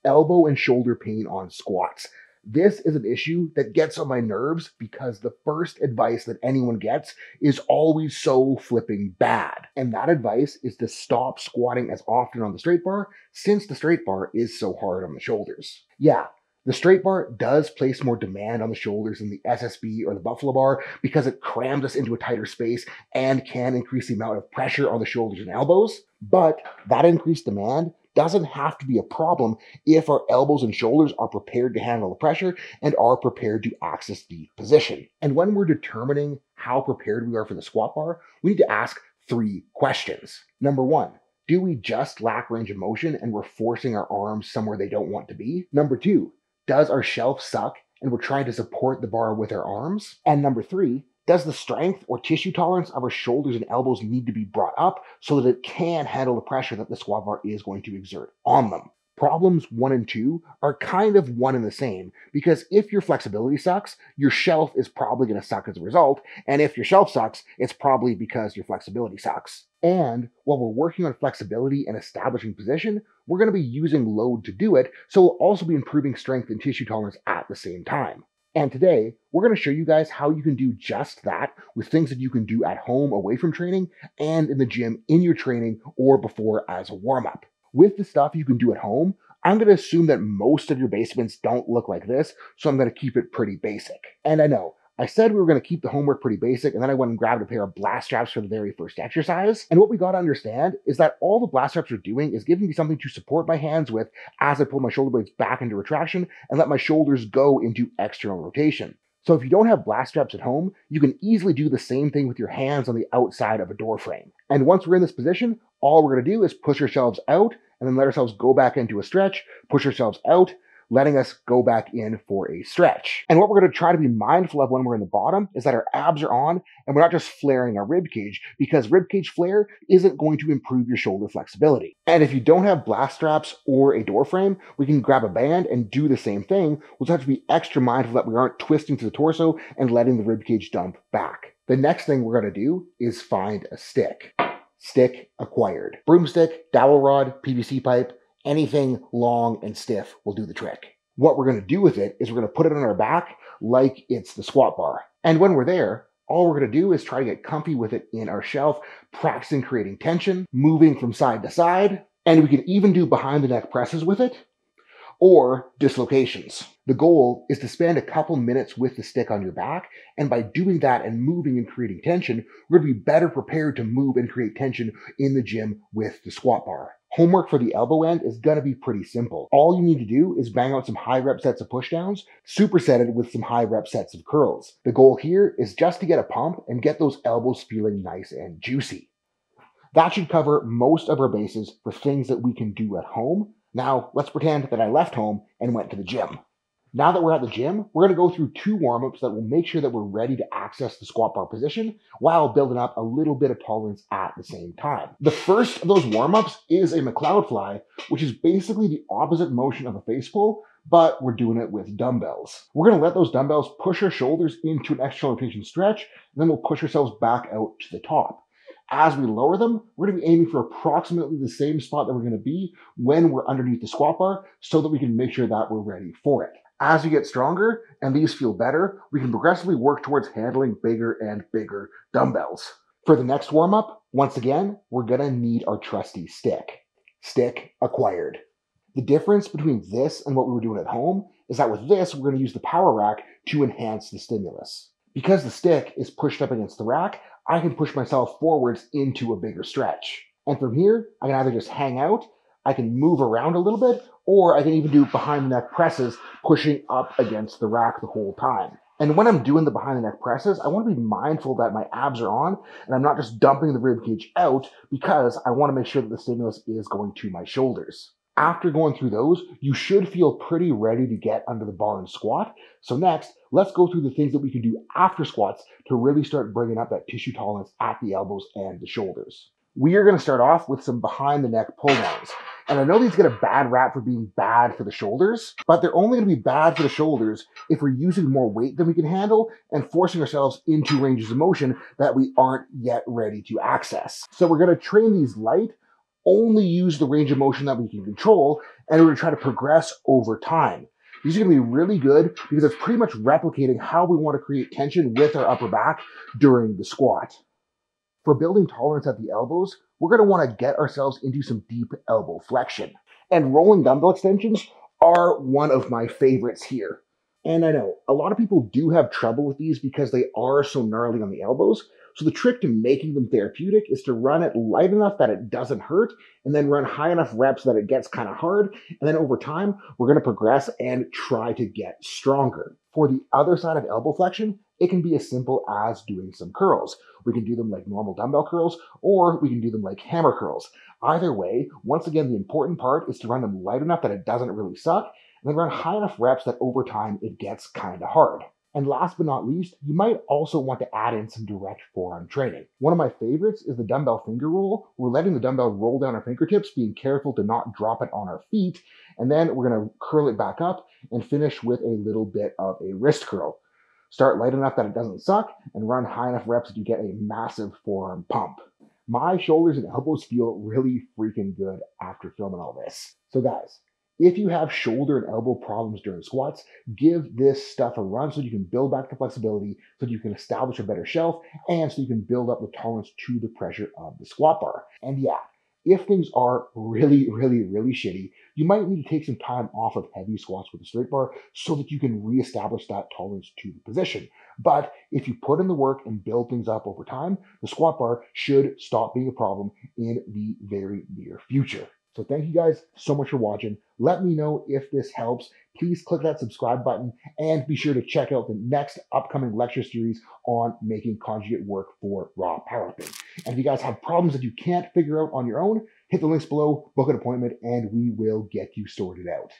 elbow and shoulder pain on squats. This is an issue that gets on my nerves because the first advice that anyone gets is always so flipping bad. And that advice is to stop squatting as often on the straight bar since the straight bar is so hard on the shoulders. Yeah, the straight bar does place more demand on the shoulders than the SSB or the Buffalo bar because it crams us into a tighter space and can increase the amount of pressure on the shoulders and elbows. But that increased demand doesn't have to be a problem if our elbows and shoulders are prepared to handle the pressure and are prepared to access the position. And when we're determining how prepared we are for the squat bar, we need to ask 3 questions. Number 1, do we just lack range of motion and we're forcing our arms somewhere they don't want to be? Number 2, does our shelf suck and we're trying to support the bar with our arms? And number 3, does the strength or tissue tolerance of our shoulders and elbows need to be brought up so that it can handle the pressure that the squat bar is going to exert on them? Problems 1 and 2 are kind of one and the same, because if your flexibility sucks, your shelf is probably going to suck as a result, and if your shelf sucks, it's probably because your flexibility sucks. And while we're working on flexibility and establishing position, we're going to be using load to do it, so we'll also be improving strength and tissue tolerance at the same time. And today, we're going to show you guys how you can do just that with things that you can do at home away from training and in the gym in your training or before as a warm-up. With the stuff you can do at home, I'm going to assume that most of your basements don't look like this, so I'm going to keep it pretty basic. And I know, I said we were going to keep the homework pretty basic, and then I went and grabbed a pair of blast straps for the very first exercise. And what we got to understand is that all the blast straps are doing is giving me something to support my hands with as I pull my shoulder blades back into retraction and let my shoulders go into external rotation. So if you don't have blast straps at home, you can easily do the same thing with your hands on the outside of a door frame. And once we're in this position, all we're going to do is push ourselves out and then let ourselves go back into a stretch, push ourselves out, letting us go back in for a stretch. And what we're going to try to be mindful of when we're in the bottom is that our abs are on and we're not just flaring our rib cage, because rib cage flare isn't going to improve your shoulder flexibility. And if you don't have blast straps or a door frame, we can grab a band and do the same thing. We'll just have to be extra mindful that we aren't twisting to the torso and letting the rib cage dump back. The next thing we're going to do is find a stick. Stick acquired. Broomstick, dowel rod, PVC pipe, anything long and stiff will do the trick. What we're going to do with it is we're going to put it on our back like it's the squat bar. And when we're there, all we're going to do is try to get comfy with it in our shelf, practicing creating tension, moving from side to side, and we can even do behind the neck presses with it, or dislocations. The goal is to spend a couple minutes with the stick on your back, and by doing that and moving and creating tension, we're going to be better prepared to move and create tension in the gym with the squat bar. Homework for the elbow end is going to be pretty simple. All you need to do is bang out some high rep sets of pushdowns, superset it with some high rep sets of curls. The goal here is just to get a pump and get those elbows feeling nice and juicy. That should cover most of our bases for things that we can do at home. Now, let's pretend that I left home and went to the gym. Now that we're at the gym, we're going to go through 2 warm-ups that will make sure that we're ready to access the squat bar position while building up a little bit of tolerance at the same time. The first of those warm-ups is a McLeod fly, which is basically the opposite motion of a face pull, but we're doing it with dumbbells. We're going to let those dumbbells push our shoulders into an external rotation stretch, and then we'll push ourselves back out to the top. As we lower them, we're going to be aiming for approximately the same spot that we're going to be when we're underneath the squat bar so that we can make sure that we're ready for it. As we get stronger and these feel better, we can progressively work towards handling bigger and bigger dumbbells. For the next warm-up, once again, we're going to need our trusty stick. Stick acquired. The difference between this and what we were doing at home is that with this, we're going to use the power rack to enhance the stimulus. Because the stick is pushed up against the rack, I can push myself forwards into a bigger stretch. And from here, I can either just hang out, I can move around a little bit, or I can even do behind the neck presses, pushing up against the rack the whole time. And when I'm doing the behind the neck presses, I want to be mindful that my abs are on and I'm not just dumping the rib cage out, because I want to make sure that the stimulus is going to my shoulders. After going through those, you should feel pretty ready to get under the bar and squat. So next, let's go through the things that we can do after squats to really start bringing up that tissue tolerance at the elbows and the shoulders. We are going to start off with some behind the neck pull downs. And I know these get a bad rap for being bad for the shoulders, but they're only going to be bad for the shoulders if we're using more weight than we can handle and forcing ourselves into ranges of motion that we aren't yet ready to access. So we're going to train these light, only use the range of motion that we can control, And we're gonna try to progress over time. These are gonna be really good because it's pretty much replicating how we want to create tension with our upper back during the squat. For building tolerance at the elbows, we're going to want to get ourselves into some deep elbow flexion. And rolling dumbbell extensions are one of my favorites here. And I know a lot of people do have trouble with these because they are so gnarly on the elbows. So the trick to making them therapeutic is to run it light enough that it doesn't hurt, and then run high enough reps that it gets kind of hard. And then over time, we're going to progress and try to get stronger. For the other side of elbow flexion, it can be as simple as doing some curls. We can do them like normal dumbbell curls, or we can do them like hammer curls. Either way, once again, the important part is to run them light enough that it doesn't really suck, and then run high enough reps that over time it gets kind of hard. And last but not least, you might also want to add in some direct forearm training. One of my favorites is the dumbbell finger roll. We're letting the dumbbell roll down our fingertips, being careful to not drop it on our feet, and then we're going to curl it back up and finish with a little bit of a wrist curl. Start light enough that it doesn't suck, and run high enough reps that you get a massive forearm pump. My shoulders and elbows feel really freaking good after filming all this. So guys, if you have shoulder and elbow problems during squats, give this stuff a run so you can build back the flexibility, so you can establish a better shelf, and so you can build up the tolerance to the pressure of the squat bar. And yeah, if things are really shitty, you might need to take some time off of heavy squats with a straight bar so that you can reestablish that tolerance to the position. But if you put in the work and build things up over time, the squat bar should stop being a problem in the very near future. So thank you guys so much for watching. Let me know if this helps. Please click that subscribe button and be sure to check out the next upcoming lecture series on making conjugate work for raw powerlifting. And if you guys have problems that you can't figure out on your own, hit the links below, book an appointment, and we will get you sorted out.